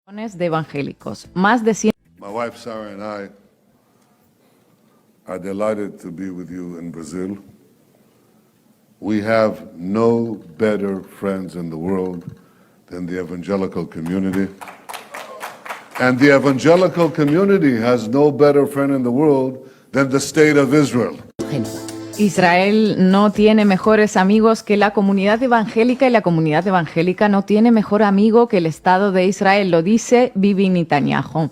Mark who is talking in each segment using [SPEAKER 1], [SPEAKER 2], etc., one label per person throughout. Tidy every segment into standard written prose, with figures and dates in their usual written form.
[SPEAKER 1] De evangélicos. Más de 100.
[SPEAKER 2] My wife Sarah and I are delighted to be with you in Brazil. We have no better friends in the world than the evangelical community. And the evangelical community has no better friend in the world than the state of Israel.
[SPEAKER 1] Israel no tiene mejores amigos que la comunidad evangélica y la comunidad evangélica no tiene mejor amigo que el Estado de Israel, lo dice Bibi Netanyahu.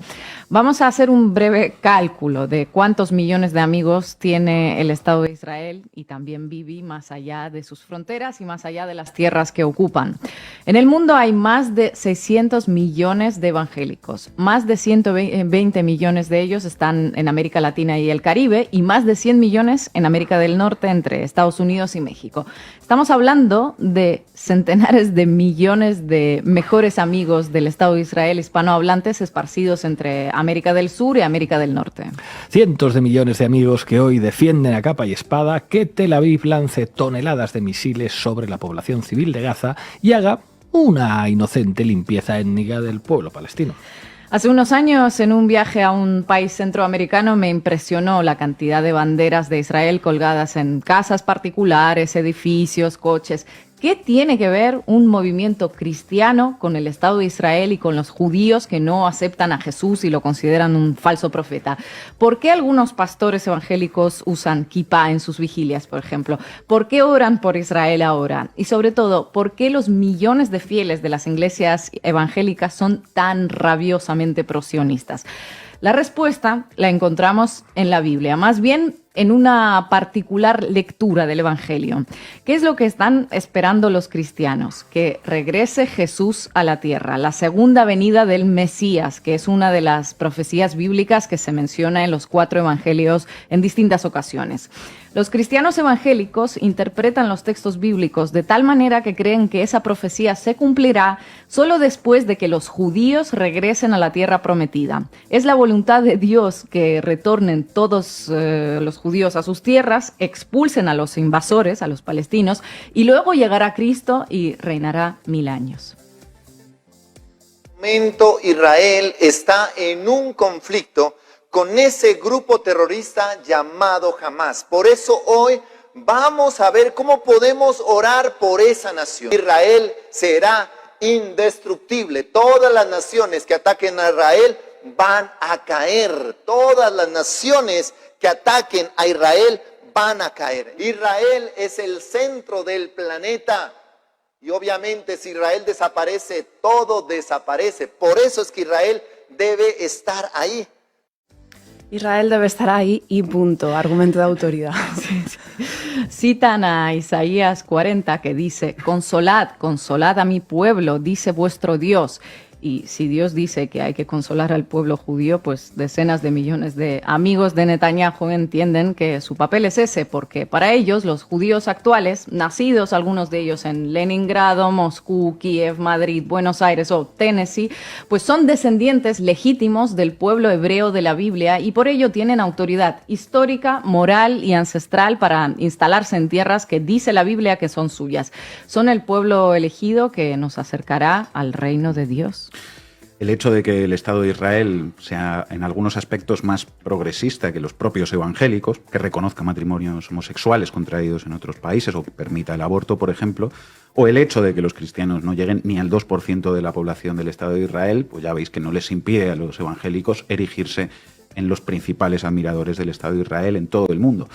[SPEAKER 1] Vamos a hacer un breve cálculo de cuántos millones de amigos tiene el Estado de Israel y también Bibi más allá de sus fronteras y más allá de las tierras que ocupan. En el mundo hay más de 600 millones de evangélicos. Más de 120 millones de ellos están en América Latina y el Caribe y más de 100 millones en América del Norte entre Estados Unidos y México. Estamos hablando de centenares de millones de mejores amigos del Estado de Israel hispanohablantes esparcidos entre América del Sur y América del Norte.
[SPEAKER 3] Cientos de millones de amigos que hoy defienden a capa y espada que Tel Aviv lance toneladas de misiles sobre la población civil de Gaza y haga una inocente limpieza étnica del pueblo palestino.
[SPEAKER 1] Hace unos años, en un viaje a un país centroamericano, me impresionó la cantidad de banderas de Israel colgadas en casas particulares, edificios, coches. ¿Qué tiene que ver un movimiento cristiano con el Estado de Israel y con los judíos que no aceptan a Jesús y lo consideran un falso profeta? ¿Por qué algunos pastores evangélicos usan kipá en sus vigilias, por ejemplo? ¿Por qué oran por Israel ahora? Y sobre todo, ¿por qué los millones de fieles de las iglesias evangélicas son tan rabiosamente prosionistas? La respuesta la encontramos en la Biblia, más bien en una particular lectura del Evangelio. ¿Qué es lo que están esperando los cristianos? Que regrese Jesús a la tierra, la segunda venida del Mesías, que es una de las profecías bíblicas que se menciona en los 4 evangelios en distintas ocasiones. Los cristianos evangélicos interpretan los textos bíblicos de tal manera que creen que esa profecía se cumplirá solo después de que los judíos regresen a la tierra prometida. Es la voluntad de Dios que retornen todos los judíos a sus tierras, expulsen a los invasores, a los palestinos, y luego llegará Cristo y reinará 1000 años.
[SPEAKER 4] Israel está en un conflicto con ese grupo terrorista llamado Hamas. Por eso hoy vamos a ver cómo podemos orar por esa nación. Israel será indestructible. Todas las naciones que ataquen a Israel van a caer. Todas las naciones que ataquen a Israel van a caer. Israel es el centro del planeta. Y obviamente si Israel desaparece, todo desaparece. Por eso es que Israel debe estar ahí.
[SPEAKER 5] Israel debe estar ahí y punto, argumento de autoridad.
[SPEAKER 1] Sí. Citan a Isaías 40 que dice: consolad, consolad a mi pueblo, dice vuestro Dios. Y si Dios dice que hay que consolar al pueblo judío, pues decenas de millones de amigos de Netanyahu entienden que su papel es ese, porque para ellos, los judíos actuales, nacidos algunos de ellos en Leningrado, Moscú, Kiev, Madrid, Buenos Aires o Tennessee, pues son descendientes legítimos del pueblo hebreo de la Biblia y por ello tienen autoridad histórica, moral y ancestral para instalarse en tierras que dice la Biblia que son suyas. Son el pueblo elegido que nos acercará al reino de Dios.
[SPEAKER 6] El hecho de que el Estado de Israel sea en algunos aspectos más progresista que los propios evangélicos, que reconozca matrimonios homosexuales contraídos en otros países o que permita el aborto, por ejemplo, o el hecho de que los cristianos no lleguen ni al 2% de la población del Estado de Israel, pues ya veis que no les impide a los evangélicos erigirse en los principales admiradores del Estado de Israel en todo el mundo.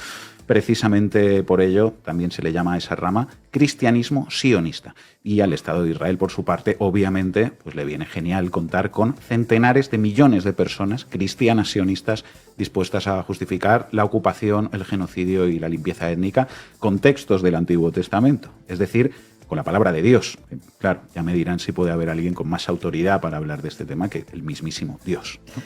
[SPEAKER 6] Precisamente por ello también se le llama a esa rama cristianismo sionista. Y al Estado de Israel, por su parte, obviamente, pues le viene genial contar con centenares de millones de personas cristianas sionistas dispuestas a justificar la ocupación, el genocidio y la limpieza étnica con textos del Antiguo Testamento. Es decir, con la palabra de Dios. Claro, ya me dirán si puede haber alguien con más autoridad para hablar de este tema que el mismísimo Dios, ¿no?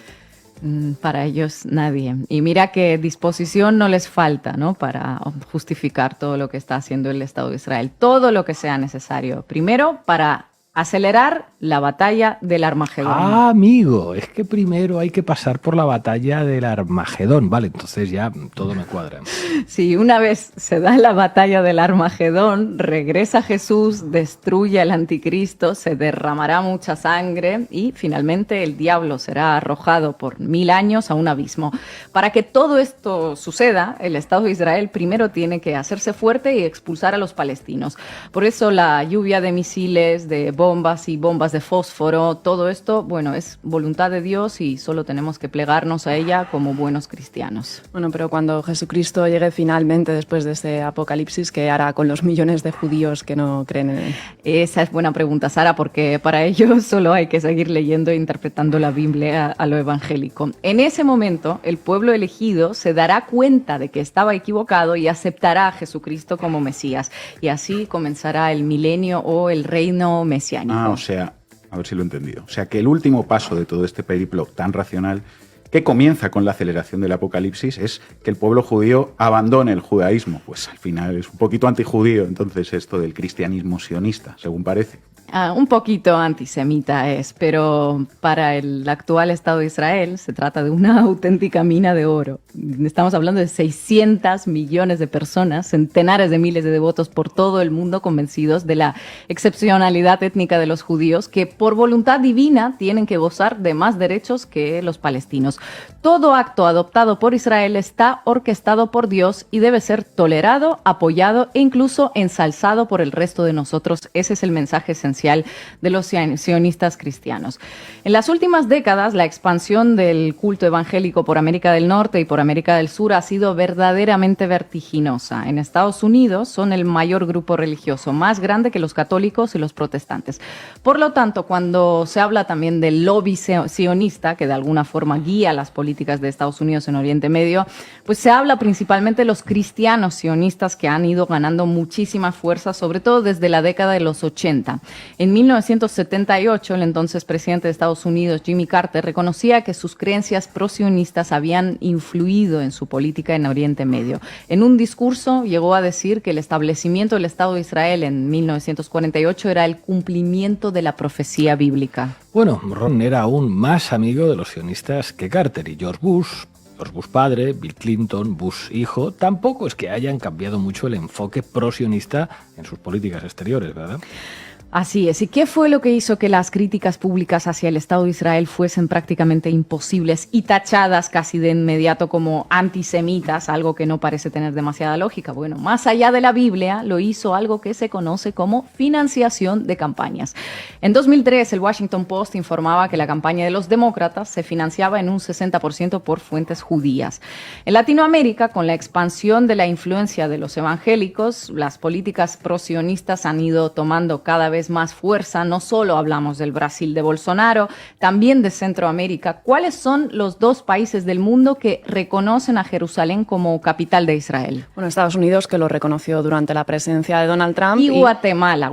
[SPEAKER 1] Para ellos nadie. Y mira que disposición no les falta, ¿no?, para justificar todo lo que está haciendo el Estado de Israel. Todo lo que sea necesario. Primero, para acelerar la batalla del Armagedón.
[SPEAKER 3] Ah, amigo, es que primero hay que pasar por la batalla del Armagedón. Vale, entonces ya todo me cuadra.
[SPEAKER 1] Sí, una vez se da la batalla del Armagedón, regresa Jesús, destruye al anticristo, se derramará mucha sangre y finalmente el diablo será arrojado por 1000 años a un abismo. Para que todo esto suceda, el Estado de Israel primero tiene que hacerse fuerte y expulsar a los palestinos. Por eso la lluvia de misiles, de bombas y bombas de fósforo, todo esto, bueno, es voluntad de Dios y solo tenemos que plegarnos a ella como buenos cristianos.
[SPEAKER 5] Bueno, pero cuando Jesucristo llegue finalmente después de este apocalipsis, ¿qué hará con los millones de judíos que no creen en él?
[SPEAKER 1] Esa es buena pregunta, Sara, porque para ello solo hay que seguir leyendo e interpretando la Biblia a lo evangélico. En ese momento, el pueblo elegido se dará cuenta de que estaba equivocado y aceptará a Jesucristo como Mesías. Y así comenzará el milenio o el reino mesiánico.
[SPEAKER 6] O sea, a ver si lo he entendido. O sea, que el último paso de todo este periplo tan racional, que comienza con la aceleración del apocalipsis, es que el pueblo judío abandone el judaísmo. Pues al final es un poquito antijudío, entonces, esto del cristianismo sionista, según parece.
[SPEAKER 1] Un poquito antisemita es, pero para el actual Estado de Israel se trata de una auténtica mina de oro. Estamos hablando de 600 millones de personas, centenares de miles de devotos por todo el mundo convencidos de la excepcionalidad étnica de los judíos, que por voluntad divina tienen que gozar de más derechos que los palestinos. Todo acto adoptado por Israel está orquestado por Dios y debe ser tolerado, apoyado e incluso ensalzado por el resto de nosotros. Ese es el mensaje esencial de los sionistas cristianos. En las últimas décadas, la expansión del culto evangélico por América del Norte y por América del Sur ha sido verdaderamente vertiginosa. En Estados Unidos son el mayor grupo religioso, más grande que los católicos y los protestantes. Por lo tanto, cuando se habla también del lobby sionista, que de alguna forma guía las políticas de Estados Unidos en Oriente Medio, pues se habla principalmente de los cristianos sionistas que han ido ganando muchísima fuerza, sobre todo desde la década de los 80. En 1978, el entonces presidente de Estados Unidos, Jimmy Carter, reconocía que sus creencias prosionistas habían influido en su política en Oriente Medio. En un discurso llegó a decir que el establecimiento del Estado de Israel en 1948 era el cumplimiento de la profecía bíblica.
[SPEAKER 3] Bueno, Ron era aún más amigo de los sionistas que Carter, y George Bush padre, Bill Clinton, Bush hijo, tampoco es que hayan cambiado mucho el enfoque prosionista en sus políticas exteriores, ¿verdad?
[SPEAKER 1] Así es. ¿Y qué fue lo que hizo que las críticas públicas hacia el Estado de Israel fuesen prácticamente imposibles y tachadas casi de inmediato como antisemitas, algo que no parece tener demasiada lógica? Bueno, más allá de la Biblia, lo hizo algo que se conoce como financiación de campañas. En 2003, el Washington Post informaba que la campaña de los demócratas se financiaba en un 60% por fuentes judías. En Latinoamérica, con la expansión de la influencia de los evangélicos, las políticas prosionistas han ido tomando cada vez más fuerza. No solo hablamos del Brasil de Bolsonaro, también de Centroamérica. ¿Cuáles son los dos países del mundo que reconocen a Jerusalén como capital de Israel?
[SPEAKER 5] Bueno, Estados Unidos, que lo reconoció durante la presidencia de Donald Trump.
[SPEAKER 1] Y Guatemala,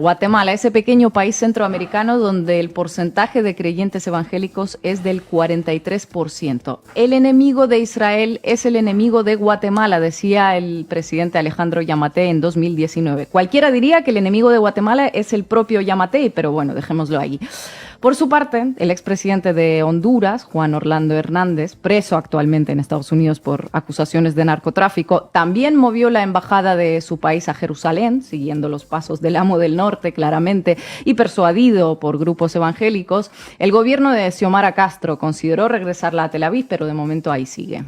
[SPEAKER 1] ese pequeño país centroamericano donde el porcentaje de creyentes evangélicos es del 43%. El enemigo de Israel es el enemigo de Guatemala, decía el presidente Alejandro Yamatei en 2019. Cualquiera diría que el enemigo de Guatemala es el propio Yamatei, pero bueno, dejémoslo ahí. Por su parte, el expresidente de Honduras, Juan Orlando Hernández, preso actualmente en Estados Unidos por acusaciones de narcotráfico, también movió la embajada de su país a Jerusalén, siguiendo los pasos del amo del norte, claramente, y persuadido por grupos evangélicos. El gobierno de Xiomara Castro consideró regresarla a Tel Aviv, pero de momento ahí sigue.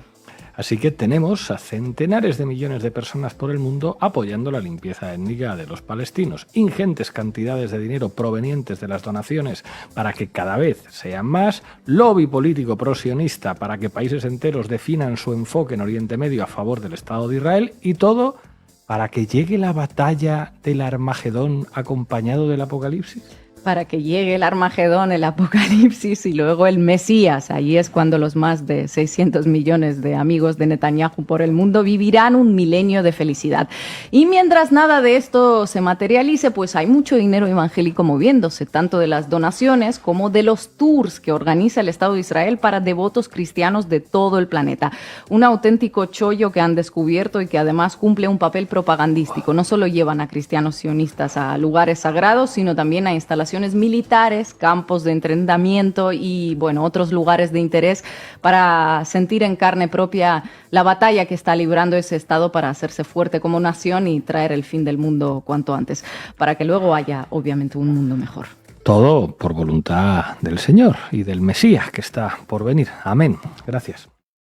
[SPEAKER 3] Así que tenemos a centenares de millones de personas por el mundo apoyando la limpieza étnica de los palestinos, ingentes cantidades de dinero provenientes de las donaciones para que cada vez sean más, lobby político prosionista para que países enteros definan su enfoque en Oriente Medio a favor del Estado de Israel, y todo para que llegue la batalla del Armagedón acompañado del Apocalipsis.
[SPEAKER 1] Para que llegue el Armagedón, el Apocalipsis y luego el Mesías. Allí es cuando los más de 600 millones de amigos de Netanyahu por el mundo vivirán un milenio de felicidad. Y mientras nada de esto se materialice, pues hay mucho dinero evangélico moviéndose, tanto de las donaciones como de los tours que organiza el Estado de Israel para devotos cristianos de todo el planeta. Un auténtico chollo que han descubierto y que además cumple un papel propagandístico. No solo llevan a cristianos sionistas a lugares sagrados, sino también a instalaciones instalaciones militares, campos de entrenamiento y, bueno, otros lugares de interés para sentir en carne propia la batalla que está librando ese Estado para hacerse fuerte como nación y traer el fin del mundo cuanto antes, para que luego haya, obviamente, un mundo mejor.
[SPEAKER 3] Todo por voluntad del Señor y del Mesías que está por venir. Amén. Gracias.